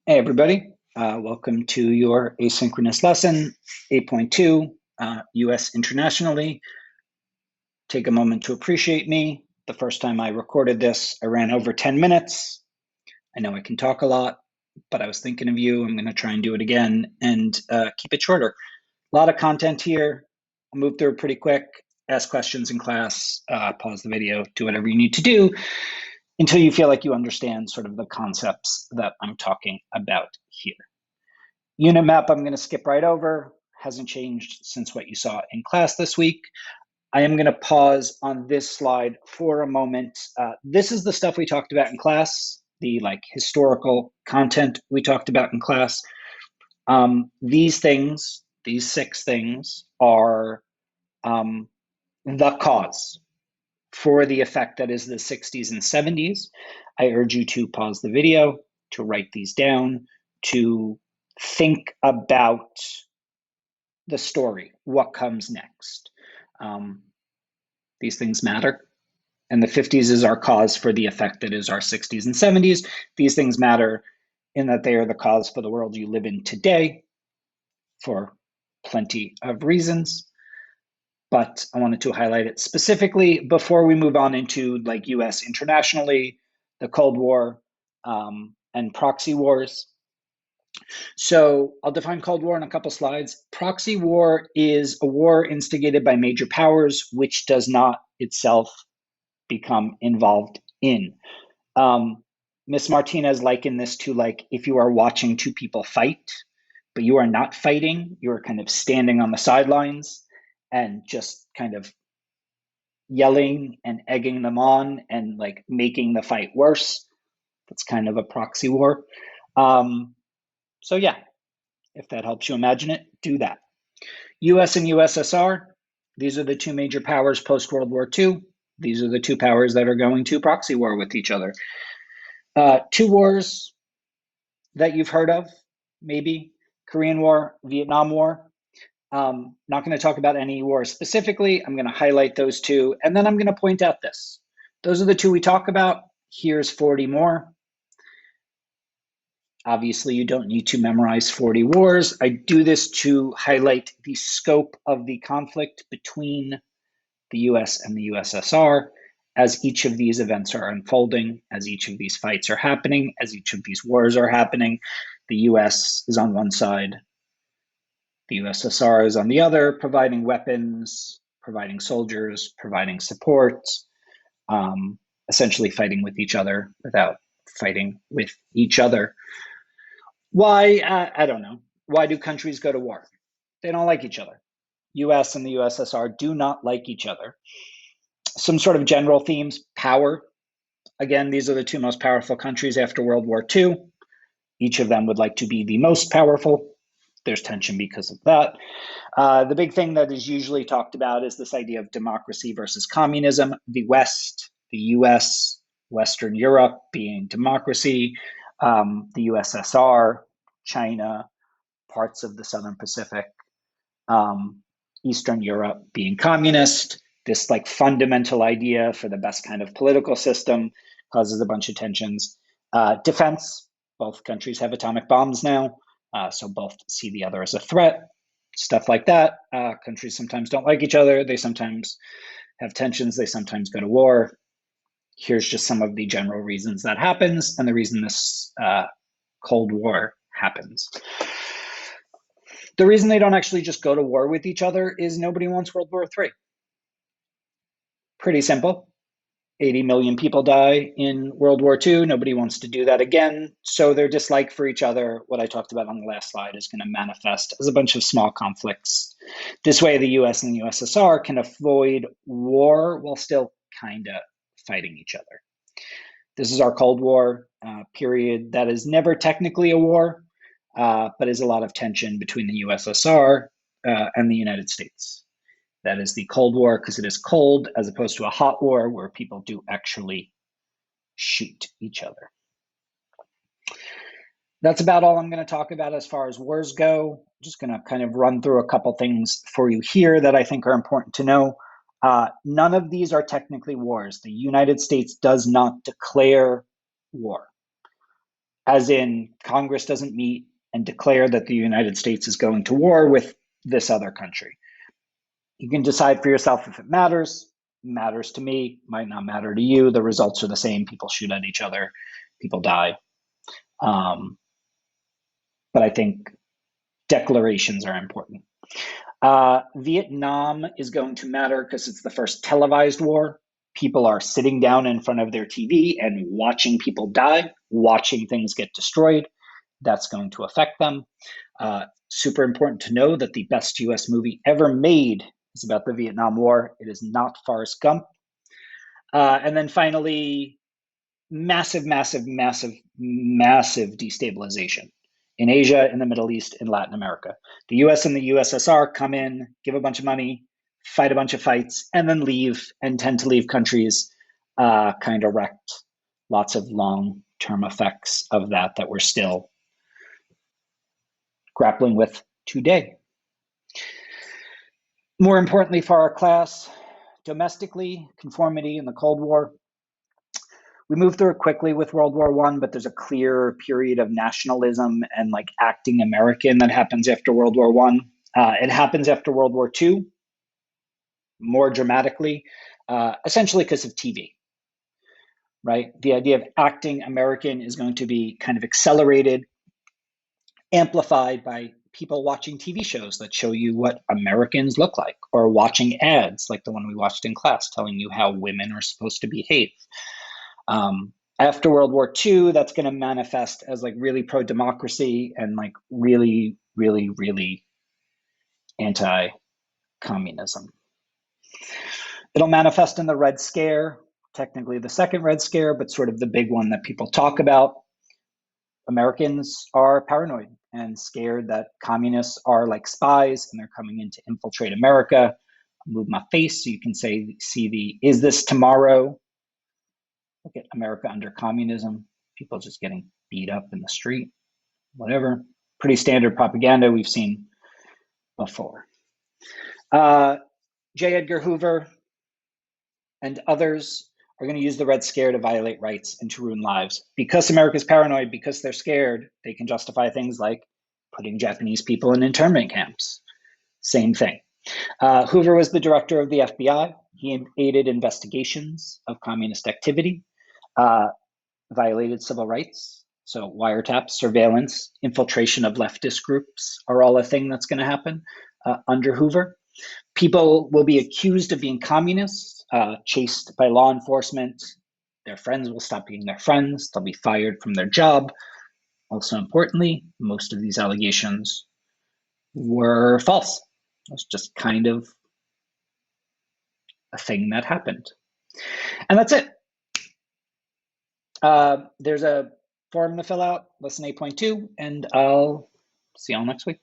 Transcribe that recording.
Hey everybody, welcome to your asynchronous lesson 8.2, US internationally. Take a moment to appreciate me. The first time I recorded this, I ran over 10 minutes. I know I can talk a lot, but I was thinking of you. I'm going to try and do it again and keep it shorter. A lot of content here. I'll move through it pretty quick, ask questions in class, pause the video, do whatever you need to do until you feel like you understand sort of the concepts that I'm talking about here. Unit map, I'm going to skip right over. Hasn't changed since what you saw in class this week. I am going to pause on this slide for a moment. This is the stuff we talked about in class, the historical content we talked about in class. These things, these 6 things are the cause for the effect that is the 60s and 70s. I urge you to pause the video, to write these down, to think about the story, what comes next. These things matter. And the 50s is our cause for the effect that is our 60s and 70s. These things matter in that they are the cause for the world you live in today for plenty of reasons. But I wanted to highlight it specifically before we move on into US internationally, the Cold War, and proxy wars. So I'll define Cold War in a couple slides. Proxy war is a war instigated by major powers, which does not itself become involved in. Ms. Martinez likened this to if you are watching 2 people fight, but you are not fighting, you are kind of standing on the sidelines and just kind of yelling and egging them on and making the fight worse. That's kind of a proxy war. So yeah, if that helps you imagine it, do that. US and USSR, these are the 2 major powers post-World War II. These are the 2 powers that are going to proxy war with each other. 2 wars that you've heard of, maybe: Korean War, Vietnam War. Not going to talk about any war specifically. I'm going to highlight those 2, and then I'm going to point out this. Those are the 2 we talk about. Here's 40 more. Obviously, you don't need to memorize 40 wars. I do this to highlight the scope of the conflict between the US and the USSR as each of these events are unfolding, as each of these fights are happening, as each of these wars are happening. The US is on one side, the USSR is on the other, providing weapons, providing soldiers, providing support, essentially fighting with each other without fighting with each other. Why? I don't know. Why do countries go to war? They don't like each other. US and the USSR do not like each other. Some sort of general themes: power. Again, these are the 2 most powerful countries after World War II. Each of them would like to be the most powerful. There's tension because of that. The big thing that is usually talked about is this idea of democracy versus communism. The West, the US, Western Europe being democracy, the USSR, China, parts of the Southern Pacific, Eastern Europe being communist. This fundamental idea for the best kind of political system causes a bunch of tensions. Defense, both countries have atomic bombs now, so both see the other as a threat. Stuff like that. Countries sometimes don't like each other. They sometimes have tensions. They sometimes go to war. Here's just some of the general reasons that happens and the reason this Cold War happens. The reason they don't actually just go to war with each other is nobody wants World War III. Pretty simple. 80 million people die in World War II. Nobody wants to do that again. So their dislike for each other, what I talked about on the last slide, is going to manifest as a bunch of small conflicts. This way, the US and the USSR can avoid war while still kind of fighting each other. This is our Cold War period that is never technically a war, but is a lot of tension between the USSR and the United States. That is the Cold War because it is cold, as opposed to a hot war where people do actually shoot each other. That's about all I'm going to talk about as far as wars go. I'm just going to kind of run through a couple things for you here that I think are important to know. None of these are technically wars. The United States does not declare war. as in Congress doesn't meet and declare that the United States is going to war with this other country. You can decide for yourself if it matters. It matters to me, might not matter to you. The results are the same. People shoot at each other, people die. But I think declarations are important. Vietnam is going to matter because it's the first televised war. People are sitting down in front of their TV and watching people die, watching things get destroyed. That's going to affect them. Super important to know that the best US movie ever made is about the Vietnam War. It is not Forrest Gump. And then finally, massive, massive, massive, massive destabilization in Asia, in the Middle East, in Latin America. The US and the USSR come in, give a bunch of money, fight a bunch of fights, and then leave, and tend to leave countries kind of wrecked. Lots of long-term effects of that we're still grappling with today. More importantly for our class, domestically, conformity in the Cold War. We moved through it quickly with World War I, but there's a clear period of nationalism and like acting American that happens after World War I. It happens after World War II, more dramatically, essentially because of TV, right? The idea of acting American is going to be kind of accelerated, amplified by people watching TV shows that show you what Americans look like, or watching ads like the one we watched in class telling you how women are supposed to behave. After World War II, that's going to manifest as like really pro-democracy and like really, really, really anti-communism. It'll manifest in the Red Scare, technically the second Red Scare, but sort of the big one that people talk about. Americans are paranoid and scared that communists are like spies and they're coming in to infiltrate America. I'll move my face so you can see the "Is this tomorrow?" Look at America under communism. People just getting beat up in the street, whatever. Pretty standard propaganda we've seen before. J. Edgar Hoover and others are going to use the Red Scare to violate rights and to ruin lives. Because America's paranoid, because they're scared, they can justify things like putting Japanese people in internment camps. Same thing. Hoover was the director of the FBI. He aided investigations of communist activity. Violated civil rights. So wiretaps, surveillance, infiltration of leftist groups are all a thing that's going to happen under Hoover. People will be accused of being communists, chased by law enforcement. Their friends will stop being their friends. They'll be fired from their job. Also importantly, most of these allegations were false. It was just kind of a thing that happened. And that's it. There's a form to fill out, lesson 8.2, and I'll see y'all next week.